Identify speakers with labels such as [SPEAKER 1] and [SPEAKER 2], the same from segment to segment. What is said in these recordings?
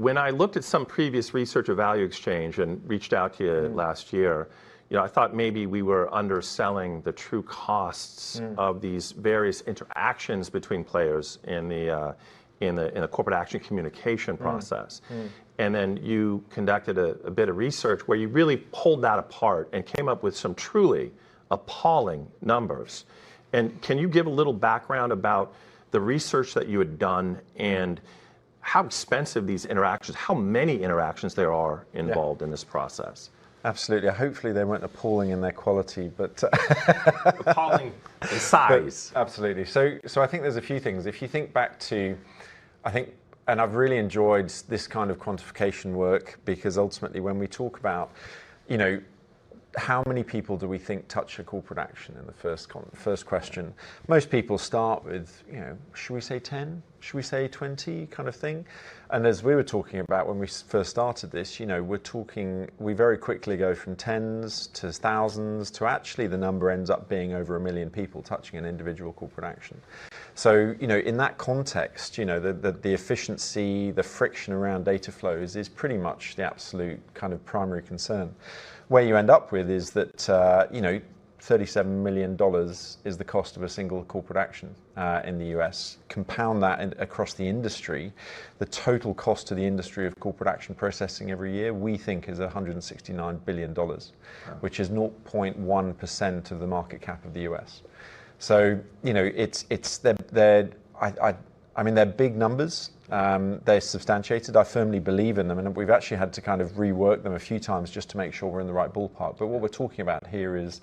[SPEAKER 1] when I looked at some previous research of value exchange and reached out to you last year, I thought maybe we were underselling the true costs of these various interactions between players in the corporate action communication process. And then you conducted a bit of research where you really pulled that apart and came up with some truly appalling numbers. And can you give a little background about the research that you had done and how expensive these interactions, how many interactions there are involved in this process?
[SPEAKER 2] Absolutely. Hopefully they weren't appalling in their quality, but
[SPEAKER 1] appalling in size.
[SPEAKER 2] But absolutely. So I think there's a few things. If you think back to, and I've really enjoyed this kind of quantification work, because ultimately when we talk about, how many people do we think touch a corporate action in the first question? Most people start with, should we say 10? Should we say 20 kind of thing? And as we were talking about when we first started this, we very quickly go from tens to thousands to actually the number ends up being over 1 million people touching an individual corporate action. So, in that context, the efficiency, the friction around data flows is pretty much the absolute kind of primary concern. Where you end up with is that, $37 million is the cost of a single corporate action in the US. Compound that across the industry, the total cost to the industry of corporate action processing every year, we think is $169 billion, which is 0.1% of the market cap of the US. So, they're big numbers. They're substantiated. I firmly believe in them, and we've actually had to kind of rework them a few times just to make sure we're in the right ballpark. But what we're talking about here is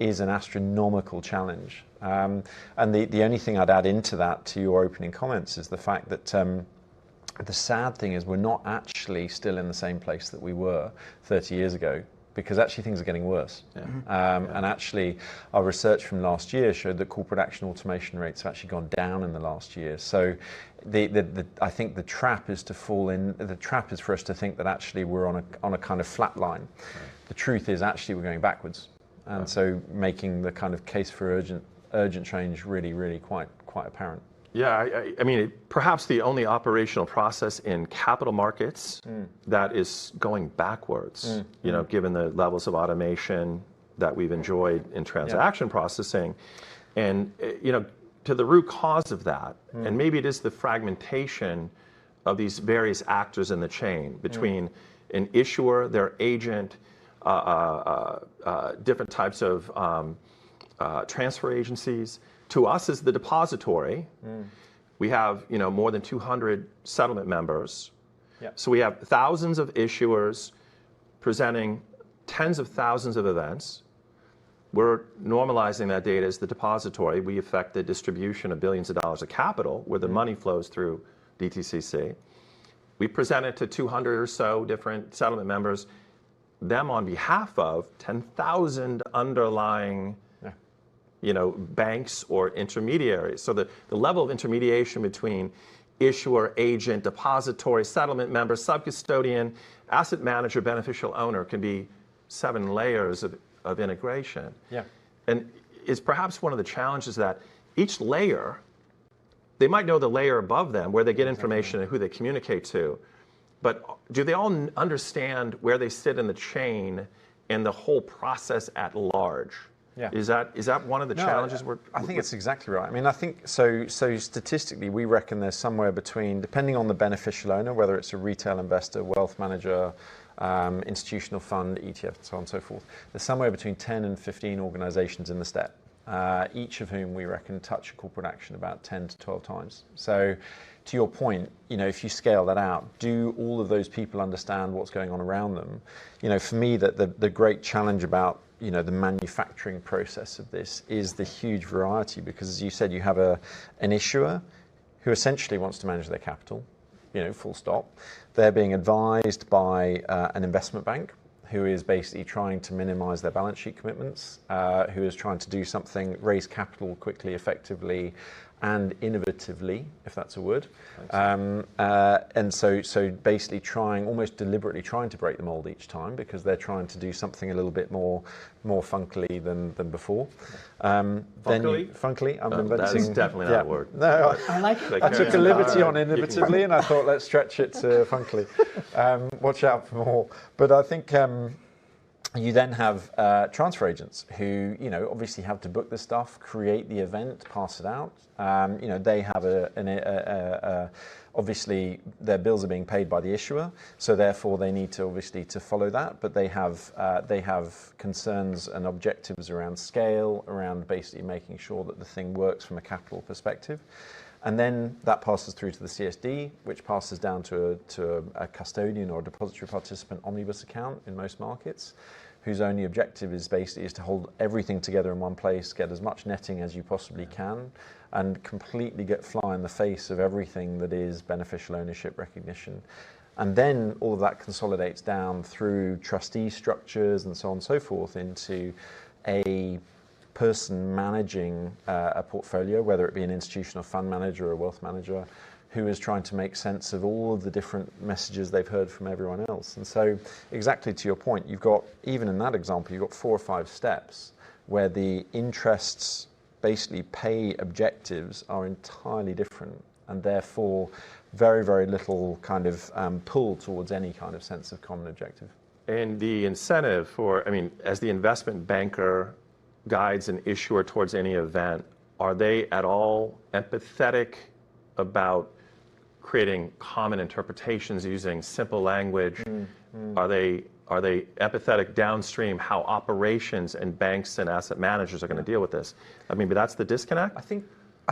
[SPEAKER 2] an astronomical challenge. And the only thing I'd add into that, to your opening comments, is the fact that the sad thing is we're not actually still in the same place that we were 30 years ago, because actually things are getting worse. And actually our research from last year showed that corporate action automation rates have actually gone down in the last year. So I think the trap is for us to think that actually we're on a kind of flat line. The truth is actually we're going backwards. And so making the kind of case for urgent change really, really quite apparent.
[SPEAKER 1] Yeah, I mean, perhaps the only operational process in capital markets that is going backwards, given the levels of automation that we've enjoyed in transaction processing. And, to the root cause of that, and maybe it is the fragmentation of these various actors in the chain between an issuer, their agent, different types of transfer agencies. To us as the depository, we have more than 200 settlement members. So we have thousands of issuers presenting tens of thousands of events. We're normalizing that data as the depository. We affect the distribution of billions of dollars of capital where the money flows through DTCC. We present it to 200 or so different settlement members, them on behalf of 10,000 underlying banks or intermediaries. So the level of intermediation between issuer, agent, depository, settlement member, subcustodian, asset manager, beneficial owner can be 7 layers of integration. And is perhaps one of the challenges that each layer, they might know the layer above them where they get information and who they communicate to, but do they all understand where they sit in the chain and the whole process at large? Is that one of the challenges?
[SPEAKER 2] I think it's exactly right. I mean, I think so statistically, we reckon there's somewhere between, depending on the beneficial owner, whether it's a retail investor, wealth manager, institutional fund, ETF, so on and so forth, there's somewhere between 10 and 15 organizations in the step, each of whom we reckon touch a corporate action about 10 to 12 times. So to your point, if you scale that out, do all of those people understand what's going on around them? For me, the great challenge about the manufacturing process of this is the huge variety, because as you said, you have an issuer who essentially wants to manage their capital, full stop. They're being advised by an investment bank who is basically trying to minimize their balance sheet commitments, who is trying to do something, raise capital quickly, effectively, and innovatively, if that's a word. And so basically almost deliberately trying to break the mold each time, because they're trying to do something a little bit more funkily than before. Funkily? I'm inventing.
[SPEAKER 1] That's definitely not a word.
[SPEAKER 2] No,
[SPEAKER 3] I like it.
[SPEAKER 2] I took a liberty on innovatively, and I thought, let's stretch it to funkily. Watch out for more. But I think you then have transfer agents who, obviously have to book the stuff, create the event, pass it out. They have obviously their bills are being paid by the issuer, so therefore they need to obviously to follow that. But they have concerns and objectives around scale, around basically making sure that the thing works from a capital perspective. And then that passes through to the CSD, which passes down to a custodian or a depository participant omnibus account in most markets, whose only objective is basically to hold everything together in one place, get as much netting as you possibly can, and completely fly in the face of everything that is beneficial ownership recognition. And then all of that consolidates down through trustee structures and so on and so forth into a person managing a portfolio, whether it be an institutional fund manager or a wealth manager, who is trying to make sense of all of the different messages they've heard from everyone else. And so exactly to your point, you've got, even in that example, you've got 4 or 5 steps where the interests basically pay objectives are entirely different, and therefore very, very little kind of pull towards any kind of sense of common objective.
[SPEAKER 1] And the incentive as the investment banker guides an issuer towards any event, are they at all empathetic about creating common interpretations using simple language? Are they empathetic downstream how operations and banks and asset managers are going to deal with this? But that's the disconnect?
[SPEAKER 2] I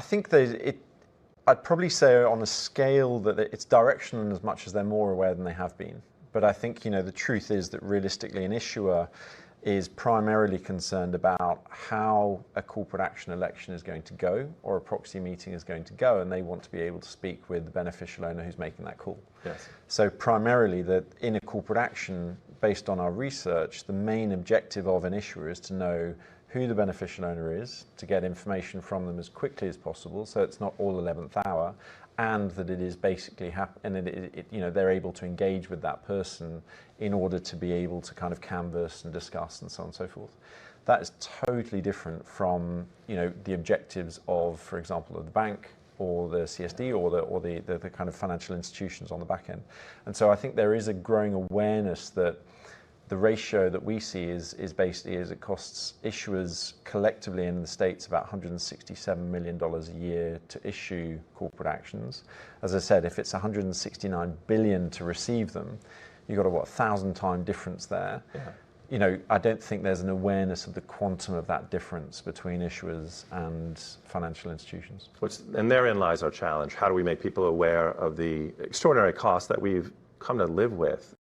[SPEAKER 2] think I'd probably say on a scale that it's directional in as much as they're more aware than they have been. But I think, the truth is that realistically an issuer is primarily concerned about how a corporate action election is going to go, or a proxy meeting is going to go, and they want to be able to speak with the beneficial owner who's making that call.
[SPEAKER 1] Yes.
[SPEAKER 2] So primarily that in a corporate action, based on our research, the main objective of an issuer is to know who the beneficial owner is, to get information from them as quickly as possible, so it's not all 11th hour, and that it is basically they're able to engage with that person in order to be able to kind of canvass and discuss and so on and so forth. That is totally different from the objectives of, for example, of the bank or the CSD or the kind of financial institutions on the back end. And so I think there is a growing awareness that the ratio that we see is basically it costs issuers collectively in the States about $167 million a year to issue corporate actions. As I said, if it's $169 billion to receive them, you've got a 1,000-time difference there. Yeah. I don't think there's an awareness of the quantum of that difference between issuers and financial institutions.
[SPEAKER 1] And therein lies our challenge. How do we make people aware of the extraordinary costs that we've come to live with?